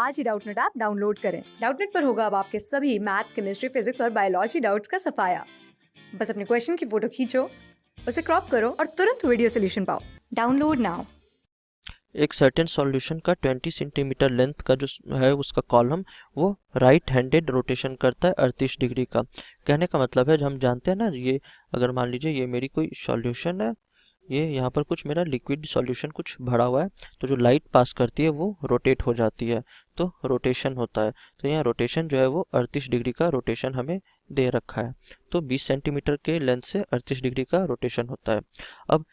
आज ही Doubtnut app download करें। Doubtnut पर होगा अब आपके सभी मैथ्स, केमिस्ट्री, फिजिक्स और बायोलॉजी डाउट्स का सफाया। बस अपने क्वेश्चन की फोटो खींचो, उसे क्रॉप करो और तुरंत वीडियो सोल्यूशन पाओ। Download now. एक सर्टेन सॉल्यूशन का 20 सेंटीमीटर लेंथ का जो है उसका कॉलम वो राइट हैंडेड रोटेशन करता है 38 डिग्री का। कहने का मतलब है हम जानते हैं ना, ये अगर मान लीजिए ये मेरी कोई सॉल्यूशन है, ये यहाँ पर कुछ मेरा लिक्विड सॉल्यूशन कुछ भरा हुआ है, तो जो लाइट पास करती है वो रोटेट हो जाती है, तो रोटेशन होता है। तो यहाँ रोटेशन जो है वो 38 डिग्री का रोटेशन हमें दे रखा है, तो 20 सेंटीमीटर के लेंथ से 38 डिग्री का रोटेशन होता है। अब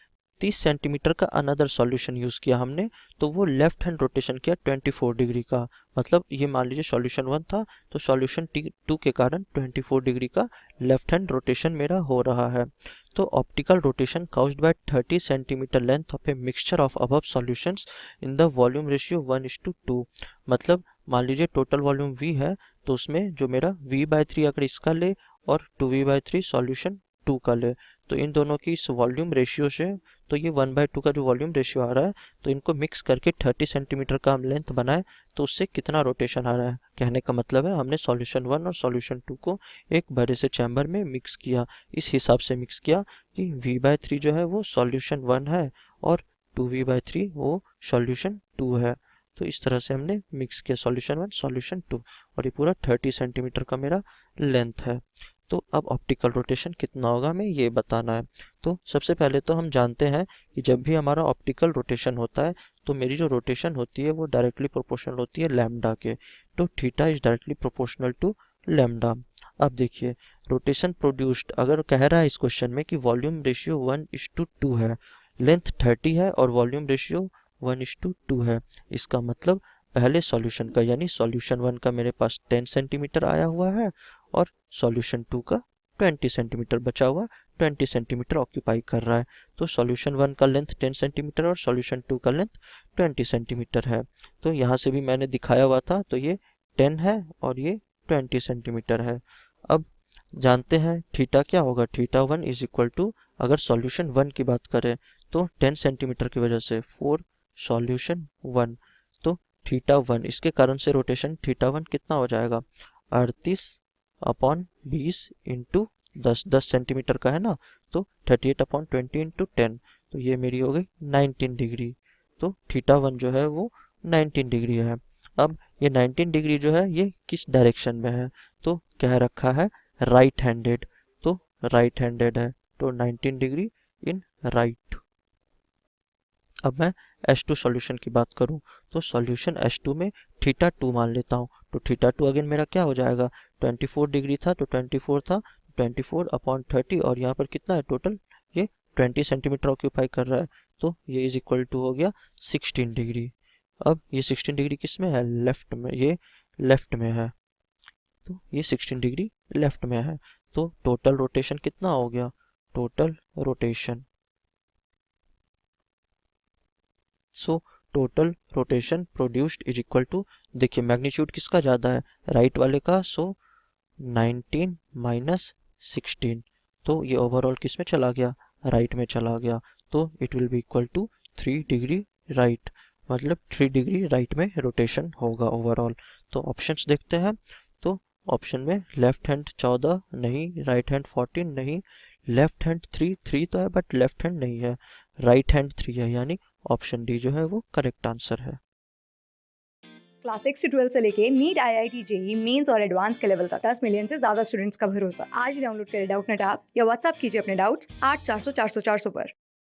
30 सेंटीमीटर का अनदर सॉल्यूशन यूज़ किया हमने, तो वो लेफ्ट हैंड रोटेशन किया 24 डिग्री का। मतलब ये मान लीजिए सॉल्यूशन 1 था, तो सॉल्यूशन 2 के कारण 24 डिग्री का लेफ्ट हैंड रोटेशन मेरा हो रहा है। तो optical rotation caused by 30 centimetre length of a mixture of above solutions in the volume ratio 1:2। मतलब मान लीजिए टोटल वॉल्यूम V है, तो उसमें जो मेरा V/3 अगर इसका ले और 2V/3 सॉल्यूशन 2 का ले, तो इन दोनों की इस वॉल्यूम रेशियो से, तो ये 1/2 का जो वॉल्यूम रेशियो आ रहा है, तो इनको मिक्स करके 30 सेंटीमीटर का हम लेंथ बनाए, तो उससे कितना रोटेशन आ रहा है। कहने का मतलब है हमने सॉल्यूशन 1 और सॉल्यूशन 2 को एक बड़े से चैम्बर में मिक्स किया, इस हिसाब से मिक्स किया कि V/3 जो है वो सॉल्यूशन 1 है और 2V/3 वो सॉल्यूशन 2 है। तो इस तरह से हमने मिक्स किया सॉल्यूशन 1 सॉल्यूशन 2, और ये पूरा 30 सेंटीमीटर का मेरा लेंथ है। तो अब ऑप्टिकल रोटेशन कितना होगा हमें ये बताना है। तो सबसे पहले तो हम जानते हैं कि जब भी हमारा ऑप्टिकल रोटेशन होता है, तो मेरी जो रोटेशन होती है वो डायरेक्टली प्रोपोर्शनल होती है लैम्डा के। तो theta is directly proportional to lambda. अब देखिए, रोटेशन प्रोड्यूस्ड अगर कह रहा है इस क्वेश्चन में कि वॉल्यूम रेशियो 1:2 है, लेंथ 30 है और वॉल्यूम रेशियो 1:2 है, इसका मतलब पहले सॉल्यूशन का यानी सॉल्यूशन 1 का मेरे पास 10 सेंटीमीटर आया हुआ है और सॉल्यूशन 2 का 20 सेंटीमीटर बचा हुआ, 20 सेंटीमीटर ऑक्यूपाई कर रहा है। तो सॉल्यूशन 1 का लेंथ 10 सेंटीमीटर और सॉल्यूशन 2 का लेंथ 20 सेंटीमीटर है। तो यहाँ से भी मैंने दिखाया हुआ था, तो ये 10 है और ये 20 सेंटीमीटर है। अब जानते हैं थीटा क्या होगा। थीटा 1 इज इक्वल टू, अगर सॉल्यूशन 1 की बात करें तो 10 सेंटीमीटर की वजह से 4 सॉल्यूशन 1, तो थीटा 1 इसके कारण से रोटेशन थीटा 1 कितना हो जाएगा 38/20 इंटू 10 सेंटीमीटर का है ना, तो 38/20 इंटू 10, तो ये मेरी हो गई 19 डिग्री। तो थीटा 1 जो है वो 19 डिग्री है। अब ये 19 डिग्री जो है ये किस डायरेक्शन में है, तो कह रखा है राइट हैंडेड, तो राइट हैंडेड है, तो 19 डिग्री इन राइट। अब मैं H2 सॉल्यूशन की बात करूं, तो सॉल्यूशन H2 में थीटा 2 मान लेता हूं, तो थीटा 2 अगेन मेरा क्या हो जाएगा 24 डिग्री था, तो 24 था 24/30, और यहाँ पर कितना है टोटल, ये 20 सेंटीमीटर ऑक्यूपाई कर रहा है, तो ये इज इक्वल टू हो गया 16 डिग्री। अब ये 16 डिग्री किस में है, लेफ्ट में, ये लेफ्ट में है, तो ये 16 डिग्री लेफ्ट में है। तो टोटल रोटेशन कितना हो गया, total rotation, so total rotation produced is equal to, देखिए मैग्नीट्यूड किसका ज़्यादा है, राइट वाले का, सो 19 माइनस 16, तो ये ओवरऑल किस में चला गया, राइट में चला गया, तो it will be equal to 3 degree right, मतलब 3 डिग्री राइट में रोटेशन होगा ओवरऑल। तो ऑप्शंस देखते हैं, तो ऑप्शन में लेफ्ट हैंड 14 नहीं, राइट हैंड 14 नहीं, लेफ्ट हैंड 3 तो है बट लेफ्ट हैंड नहीं है, राइट हैंड 3 है, यानी ऑप्शन डी जो है वो करेक्ट आंसर है। क्लास 6 से 12 से लेके नीट, IIT, JEE मेंस और एडवांस के लेवल तक 10 मिलियन से ज्यादा स्टूडेंट्स का भरोसा। आज ही डाउनलोड करें डाउटनेट ऐप या व्हाट्सएप कीजिए अपने डाउट्स 8400 400 400 पर।